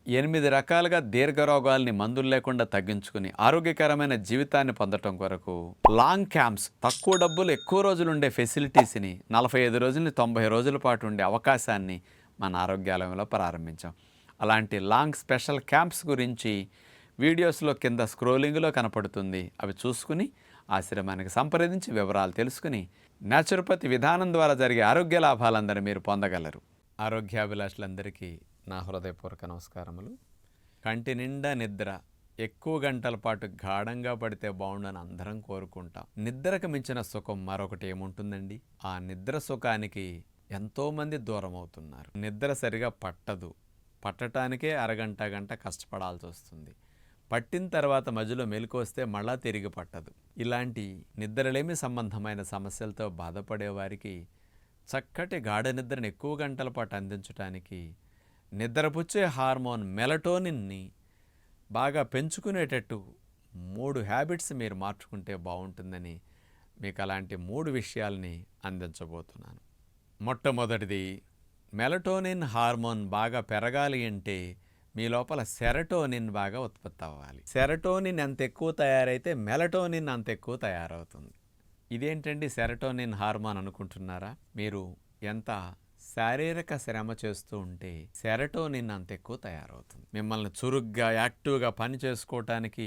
8 రకాలుగా దీర్ఘరోగాల్ని మందులు లేకుండా తగ్గించుకుని ఆరోగ్యకరమైన జీవితాన్ని పొందటం కొరకు లాంగ్ క్యాంప్స్, తక్కువ డబ్బులు ఎక్కువ రోజులు ఉండే ఫెసిలిటీస్ని 45 రోజులని 90 రోజుల పాటు ఉండే అవకాశాన్ని మన ఆరోగ్యాలయంలో ప్రారంభించాం. అలాంటి లాంగ్ స్పెషల్ క్యాంప్స్ గురించి వీడియోస్లో కింద స్క్రోలింగ్లో కనపడుతుంది. అవి చూసుకుని ఆశ్రమానికి సంప్రదించి వివరాలు తెలుసుకుని న్యాచురోపతి విధానం ద్వారా జరిగే ఆరోగ్య లాభాలందరూ మీరు పొందగలరు. ఆరోగ్యాభిలాషులందరికీ నా హృదయపూర్వక నమస్కారములు. కంటి నిండా నిద్ర, ఎక్కువ గంటల పాటు గాఢంగా పడితే బాగుండని అందరం కోరుకుంటాం. నిద్రకు మించిన సుఖం మరొకటి ఏముంటుందండి? ఆ నిద్ర సుఖానికి ఎంతోమంది దూరం అవుతున్నారు. నిద్ర సరిగా పట్టదు, పట్టడానికే అరగంట గంట కష్టపడాల్సి వస్తుంది. పట్టిన తర్వాత మధ్యలో మెలకు వస్తే మళ్ళా తిరిగి పట్టదు. ఇలాంటి నిద్రలేమి సంబంధమైన సమస్యలతో బాధపడేవారికి చక్కటి గాఢ నిద్రను ఎక్కువ గంటల పాటు అందించడానికి నిద్రపుచ్చే హార్మోన్ మెలటోనిన్ని బాగా పెంచుకునేటట్టు 3 హ్యాబిట్స్ మీరు మార్చుకుంటే బాగుంటుందని మీకు అలాంటి 3 విషయాల్ని అందించబోతున్నాను. మొట్టమొదటిది, మెలటోనిన్ హార్మోన్ బాగా పెరగాలి అంటే మీ లోపల సెరటోనిన్ బాగా ఉత్పత్తి అవ్వాలి. సెరటోనిన్ ఎంత ఎక్కువ తయారైతే మెలటోనిన్ అంత ఎక్కువ తయారవుతుంది. ఇదేంటండి సెరటోనిన్ హార్మోన్ అనుకుంటున్నారా? మీరు ఎంత శారీరక శ్రమ చేస్తూ ఉంటే సెరటోనిన్ అంత ఎక్కువ తయారవుతుంది. మిమ్మల్ని చురుగ్గా యాక్టివ్గా పని చేసుకోవటానికి,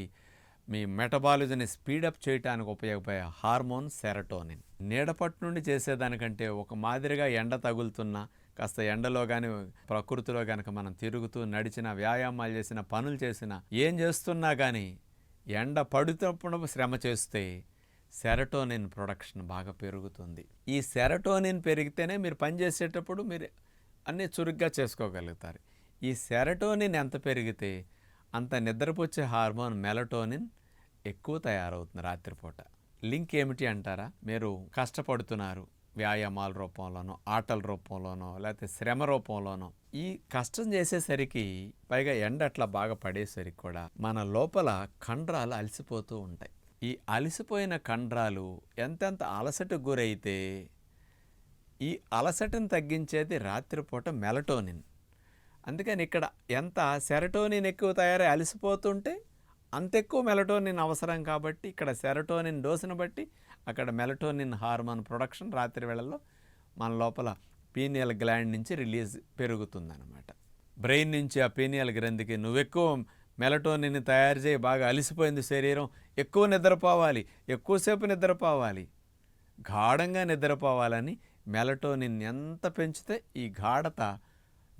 మీ మెటబాలిజంని స్పీడప్ చేయడానికి ఉపయోగపడే హార్మోన్ సెరటోనిన్. నీడపట్టు నుండి చేసేదానికంటే ఒక మాదిరిగా ఎండ తగులుతున్నా, కాస్త ఎండలో కానీ ప్రకృతిలో కనుక మనం తిరుగుతూ నడిచిన, వ్యాయామాలు చేసిన, పనులు చేసిన, ఏం చేస్తున్నా కానీ ఎండ పడుతున్నప్పుడు శ్రమ చేస్తే సెరటోనిన్ ప్రొడక్షన్ బాగా పెరుగుతుంది. ఈ సెరటోనిన్ పెరిగితేనే మీరు పని చేసేటప్పుడు మీరు అన్నీ చురుగ్గా చేసుకోగలుగుతారు. ఈ సెరటోనిన్ ఎంత పెరిగితే అంత నిద్రపుచ్చే హార్మోన్ మెలటోనిన్ ఎక్కువ తయారవుతుంది రాత్రిపూట. లింక్ ఏమిటి అంటారా? మీరు కష్టపడుతున్నారు, వ్యాయామాల రూపంలోనో, ఆటల రూపంలోనో, లేకపోతే శ్రమ రూపంలోనో. ఈ కష్టం చేసేసరికి, పైగా ఎండ అట్లా బాగా పడేసరికి కూడా మన లోపల కండరాలు అలసిపోతూ ఉంటాయి. ఈ అలసిపోయిన కండరాలు ఎంతెంత అలసటకు గురైతే ఈ అలసటను తగ్గించేది రాత్రిపూట మెలటోనిన్. అందుకని ఇక్కడ ఎంత సెరటోనిన్ ఎక్కువ తయారై అలసిపోతుంటే అంత ఎక్కువ మెలటోనిన్ అవసరం. కాబట్టి ఇక్కడ సెరటోనిన్ డోసును బట్టి అక్కడ మెలటోనిన్ హార్మోన్ ప్రొడక్షన్ రాత్రి వేళల్లో మన లోపల పీనియల్ గ్లాండ్ నుంచి రిలీజ్ పెరుగుతుందన్నమాట. బ్రెయిన్ నుంచి ఆ పీనియల్ గ్రంథికి నువ్వెక్కువ మెలటోనిన్ తయారు చేయి, బాగా అలసిపోయింది శరీరం, ఎక్కువ నిద్రపోవాలి, ఎక్కువసేపు నిద్రపోవాలి, గాఢంగా నిద్రపోవాలని మెలటోనిన్ ఎంత పెంచితే ఈ గాఢత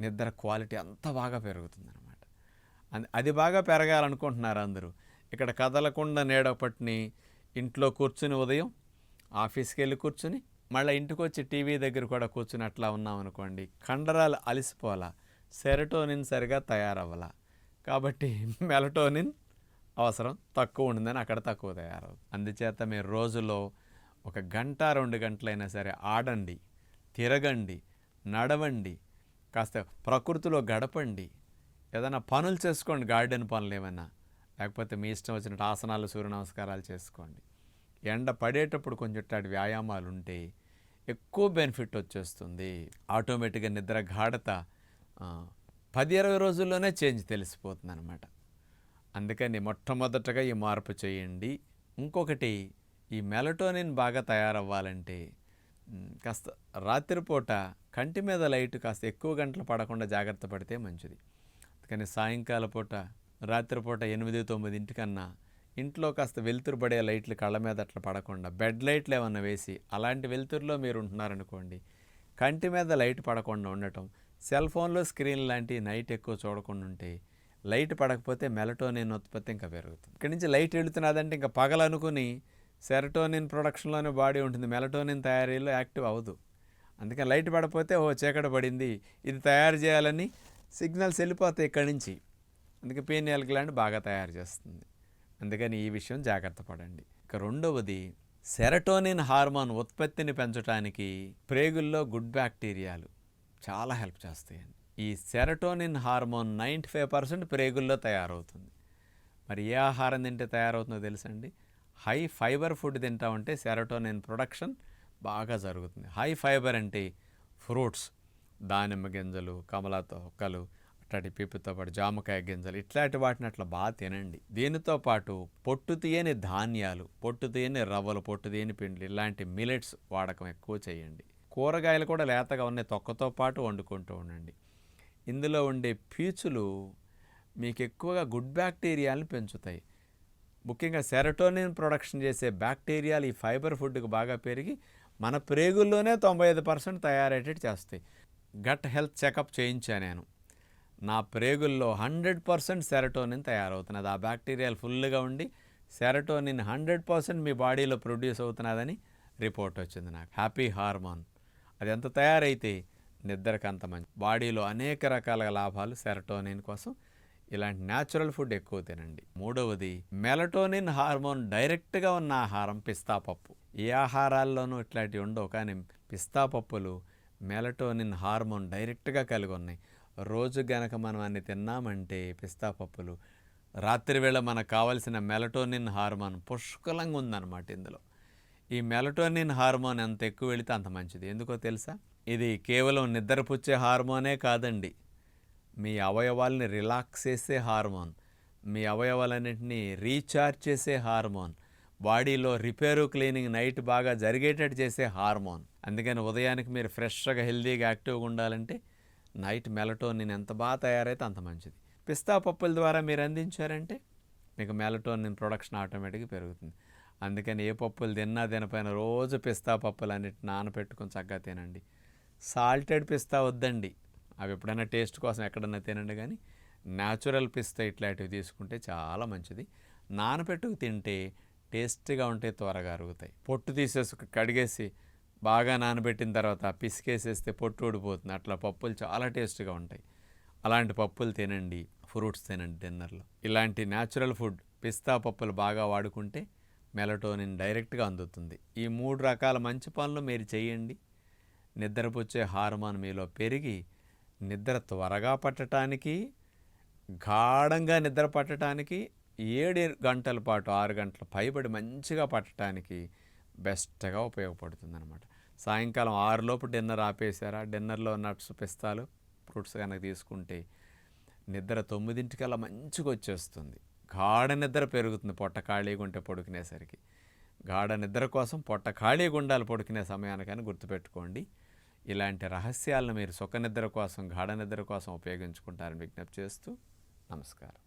నిద్ర క్వాలిటీ అంత బాగా పెరుగుతుందన్నమాట. అది బాగా పెరగాలనుకుంటున్నారు అందరూ. ఇక్కడ కదలకుండా నీడ పట్టుని ఇంట్లో కూర్చుని ఉదయం ఆఫీస్కి వెళ్ళి కూర్చుని మళ్ళీ ఇంటికి వచ్చి టీవీ దగ్గర కూడా కూర్చుని అట్లా ఉన్నామనుకోండి, కండరాలు అలసిపోలా, సెరటోనిన్ సరిగా తయారవ్వాల. కాబట్టి మెలటోనిన్ అవసరం తక్కువ ఉంటుందని అక్కడ తక్కువ తయారవుతుంది. అందుచేత మీరు రోజులో 1 గంట 2 గంటలైనా సరే ఆడండి, తిరగండి, నడవండి, కాస్త ప్రకృతిలో గడపండి, ఏదైనా పనులు చేసుకోండి, గార్డెన్ పనులు ఏమైనా, లేకపోతే మీ ఇష్టం వచ్చినట్టు ఆసనాలు, సూర్య నమస్కారాలు చేసుకోండి. ఎండ పడేటప్పుడు కొంచెం వ్యాయామాలు ఉంటే ఎక్కువ బెనిఫిట్ వచ్చేస్తుంది. ఆటోమేటిక్గా నిద్ర గాఢత 10-20 రోజుల్లోనే చేంజ్ తెలిసిపోతుంది అనమాట. అందుకని మొట్టమొదటగా ఈ మార్పు చేయండి. ఇంకొకటి, ఈ మెలటోనిన్ బాగా తయారవ్వాలంటే కాస్త రాత్రిపూట కంటి మీద లైట్ కాస్త ఎక్కువ గంటలు పడకుండా జాగ్రత్త పడితే మంచిది. అందుకని సాయంకాల పూట, రాత్రిపూట 8-9 ఇంట్లో కాస్త వెలుతురు పడే లైట్లు కళ్ళ మీద అట్లా పడకుండా బెడ్ లైట్లు ఏమన్నా వేసి, అలాంటి వెలుతురులో మీరు ఉంటున్నారనుకోండి, కంటి మీద లైట్ పడకుండా ఉండటం. సెల్ ఫోన్లో స్క్రీన్ లాంటి నైట్ ఎక్కువ చూడకుండా ఉంటే లైట్ పడకపోతే మెలటోనిన్ ఉత్పత్తి ఇంకా పెరుగుతుంది. ఇక్కడి నుంచి లైట్ వెళుతున్నదంటే ఇంకా పగలనుకుని సెరటోనిన్ ప్రొడక్షన్లోనే బాడీ ఉంటుంది, మెలటోనిన్ తయారీలో యాక్టివ్ అవ్వదు. అందుకని లైట్ పడకపోతే చీకటి పడింది, ఇది తయారు చేయాలని సిగ్నల్స్ వెళ్ళిపోతాయి ఇక్కడి నుంచి. అందుకే పీనియల్ గ్లాండ్ బాగా తయారు చేస్తుంది. అందుకని ఈ విషయం జాగ్రత్త పడండి. ఇక రెండవది, సెరటోనిన్ హార్మోన్ ఉత్పత్తిని పెంచడానికి ప్రేగుల్లో గుడ్ బ్యాక్టీరియాలు చాలా హెల్ప్ చేస్తాయండి. ఈ సెరటోనిన్ హార్మోన్ 95% ప్రేగుల్లో తయారవుతుంది. మరి ఏ ఆహారం తింటే తయారవుతుందో తెలుసండి? హై ఫైబర్ ఫుడ్ తింటామంటే సెరటోనిన్ ప్రొడక్షన్ బాగా జరుగుతుంది. హై ఫైబర్ అంటే ఫ్రూట్స్, దానిమ్మ గింజలు, కమలా తొక్కలు, అట్లాంటి పీపుతో పాటు జామకాయ గింజలు ఇట్లాంటి వాటిని అట్లా బాగా తినండి. దీనితో పాటు పొట్టు తీయని ధాన్యాలు, పొట్టు తీయని రవ్వలు, పొట్టు తీయని పిండిలు ఇలాంటి మిలెట్స్ వాడకం ఎక్కువ చేయండి. కూరగాయలు కూడా లేతగా ఉన్నాయి తొక్కతో పాటు వండుకుంటూ ఉండండి. ఇందులో ఉండే పీచులు మీకు ఎక్కువగా గుడ్ బ్యాక్టీరియాలను పెంచుతాయి. ముఖ్యంగా సెరటోనిన్ ప్రొడక్షన్ చేసే బ్యాక్టీరియాలు ఈ ఫైబర్ ఫుడ్కి బాగా పెరిగి మన ప్రేగుల్లోనే 95% తయారయ్యేటట్టు చేస్తాయి. గట్ హెల్త్ చెకప్ చేయించా నేను. నా ప్రేగుల్లో 100% సెరటోనిన్ తయారవుతున్నది. ఆ బ్యాక్టీరియాలు ఫుల్గా ఉండి సెరటోనిన్ 100% మీ బాడీలో ప్రొడ్యూస్ అవుతున్నదని రిపోర్ట్ వచ్చింది నాకు. హ్యాపీ హార్మోన్ అది ఎంత తయారైతే నిద్రకు అంత మంచి. బాడీలో అనేక రకాల లాభాలు సెరటోనిన్ కోసం ఇలాంటి న్యాచురల్ ఫుడ్ ఎక్కువ తినండి. మూడవది మెలటోనిన్ హార్మోన్ డైరెక్ట్గా ఉన్న ఆహారం పిస్తా పప్పు. ఏ ఆహారాల్లోనూ ఇట్లాంటివి ఉండవు, కానీ పిస్తా పప్పులు మెలటోనిన్ హార్మోన్ డైరెక్ట్గా కలిగి ఉన్నాయి. రోజు గనక మనం అన్ని తిన్నామంటే పిస్తా పప్పులు రాత్రి వేళ మనకు కావాల్సిన మెలటోనిన్ హార్మోన్ పుష్కలంగా ఉందన్నమాట ఇందులో. ఈ మెలటోనిన్ హార్మోన్ ఎంత ఎక్కువ వెళితే అంత మంచిది. ఎందుకో తెలుసా? ఇది కేవలం నిద్రపుచ్చే హార్మోనే కాదండి, మీ అవయవాల్ని రిలాక్స్ చేసే హార్మోన్, మీ అవయవాలన్నింటినీ రీఛార్జ్ చేసే హార్మోన్, బాడీలో రిపేరు క్లీనింగ్ నైట్ బాగా జరిగేటట్టు చేసే హార్మోన్. అందుకని ఉదయానికి మీరు ఫ్రెష్గా హెల్దీగా యాక్టివ్గా ఉండాలంటే నైట్ మెలటోనిన్ ఎంత బాగా తయారైతే అంత మంచిది. పిస్తా పప్పుల ద్వారా మీరు అందించారంటే మీకు మెలటోనిన్ ప్రొడక్షన్ ఆటోమేటిక్గా పెరుగుతుంది. అందుకని ఏ పప్పులు తిన్నా తినపైన రోజు పిస్తా పప్పులు అన్నిటి నానపెట్టుకొని చక్కగా తినండి. సాల్టెడ్ పిస్తా వద్దండి, అవి ఎప్పుడైనా టేస్ట్ కోసం ఎక్కడన్నా తినండి, కానీ న్యాచురల్ పిస్తా ఇట్లాంటివి తీసుకుంటే చాలా మంచిది. నానపెట్టుకు తింటే టేస్ట్గా ఉంటే త్వరగా అరుగుతాయి. పొట్టు తీసేసి కడిగేసి బాగా నానబెట్టిన తర్వాత పిసికేసేస్తే పొట్టు ఊడిపోతుంది. అట్లా పప్పులు చాలా టేస్ట్గా ఉంటాయి. అలాంటి పప్పులు తినండి. ఫ్రూట్స్ తినండి డిన్నర్లో. ఇలాంటి న్యాచురల్ ఫుడ్ పిస్తా పప్పులు బాగా వాడుకుంటే మెలటోనిన్ డైరెక్ట్గా అందుతుంది. ఈ 3 రకాల మంచి పనులు మీరు చేయండి. నిద్రపుచ్చే హార్మోన్ మీలో పెరిగి నిద్ర త్వరగా పట్టడానికి, గాఢంగా నిద్ర పట్టడానికి, 7 గంటల పాటు 6 గంటల పైబడి మంచిగా పట్టడానికి బెస్ట్గా ఉపయోగపడుతుంది అనమాట. సాయంకాలం 6 లోపు డిన్నర్ ఆపేశారా, డిన్నర్లో నట్స్, పిస్తాలు, ఫ్రూట్స్ కనుక తీసుకుంటే నిద్ర 9 మంచిగా వచ్చేస్తుంది. గాఢ నిద్ర పెరుగుతుంది పొట్ట ఖాళీగా ఉంటే పడుకునేసరికి. గాఢ నిద్ర కోసం పొట్ట ఖాళీగా ఉండాలి పడుకునే సమయానికని గుర్తుపెట్టుకోండి. ఇలాంటి రహస్యాలను మీరు సుఖ నిద్ర కోసం, గాఢ నిద్ర కోసం ఉపయోగించుకుంటారని విజ్ఞప్తి చేస్తూ నమస్కారం.